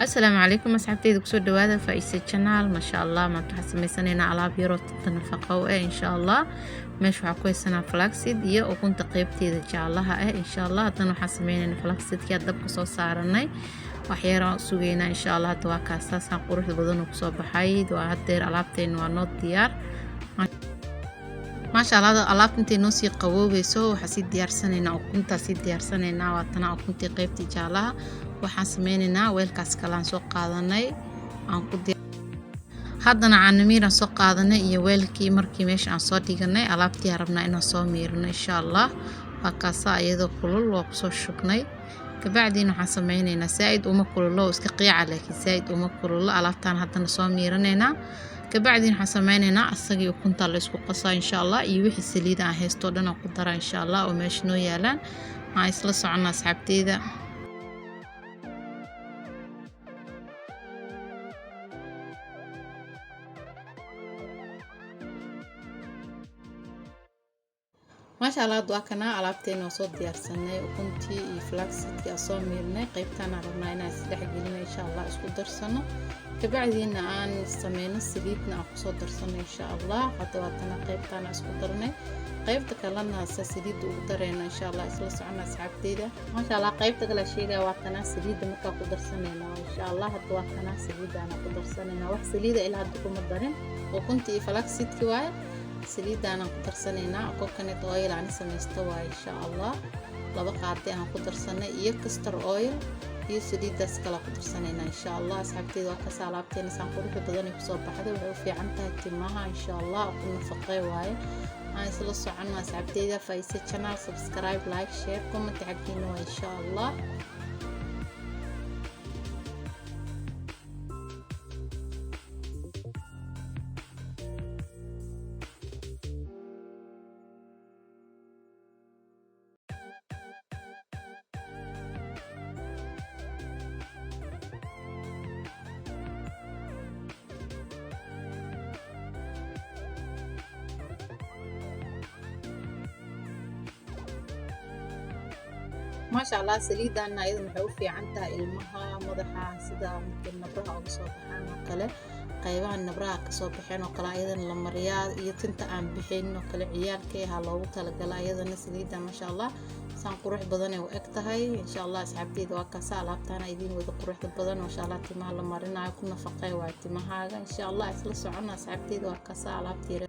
السلام عليكم أصحابتي kusoo dhawaada Faiza channel ma sha Allah maanta waxaan sameysanaynaa alaab yar oo nafaqo ah insha Allah meesha waxaan ku haysanaa flaxseed iyo ukunta qaybteeda jaalaha ah insha Allah haddana waxaan sameynaynaa flaxseedkii dabka soo saaranay wax yar oo sugeynaa insha Allah hadda waa kaasaan qurux badan oo kusoo baxay waa hadeer alaabteena waa noo diyaar ما شاء الله alaabta noo sii qaboobayso waxa si diyaarsanaynaa ukunta si diyaarsanaynaa waa tan ukunta qaybtii jaalaha waxaan sameynaynaa weelkaas kale aan soo qaadanay aan ku haddana caanimiiraan soo qaadanay iyo weelkii markii meesha aan soo dhiganay alaabtii rabnaa inaan soo miirno insha Allah waa kaasa iyadoo kulul oo soo shubnay kabacdina waxaan sameynaynaa saaid uma kululo iska qiica laakiin saaid uma kululo alaabtaan haddana soo miiranaynaa kabacdina waxaan sameynaynaa asagii ukunta la isku qasaa insha Allah iyo wixii saliid aan haysto dhan aan ku daraa insha Allah oo meesha noo yaalaan aan isla soconaa asxaabteeda ما شاء الله دواكنا alaabteena oo soo diyaarsanay ukuntii iyo flaxseedkii aan soo miirnay qaybtaan aan rabnaa inaan isdhex gelino insha Allah isku darsano kabacdina aan sameyno saliidna aan ku soo darsano insha Allah hadda waatana qaybtaan aan isku darnay qaybta kalena saliid ugu dareyna insha Allah isla socona asxaabteeda ما شاء الله qaybta kale sheegay waatana saliid marka ku darsanayna insha Allah hadda waatana saliid aan ku darsanayna wax saliid ilaa hadda kuma darin ukuntii iyo flaxseedkii waaye saliidana ku darsanayna coconut oil aan sameysto waa insha Allah laba qaadi aan ku darsanay iyo castor oil iyo saliidaas kala ku darsanayna insha Allah asxaabteeda waa ka salaabteena san qurux badan ku soo baxday waxay u fiican tahay timaha insha Allah ku nafaqo waaye aan isla socono asxaabteeda Faiza channel subscribe like share comment xaqiina waa insha Allah ما شاء الله سليدنا أيضا waxay u fiican tahay ilmaha madaxa sida markii nabraha uga soo baxaan oo kale qaybaha nabraha ka soo baxeen oo kale ayadana la mariyaa iyo tinta aan bixin oo kale ciyaalkeeha loogu talagalay ayadana saliida ma sha Allah san qurux badan ay u eg tahay insha Allah asxaabteeda waa ka salaabtaan idin wada qurux badan ma sha Allah timaha la marinayo ku nafaqay waa timahaaga insha Allah isla socona asxaabteeda waa ka salaabteeda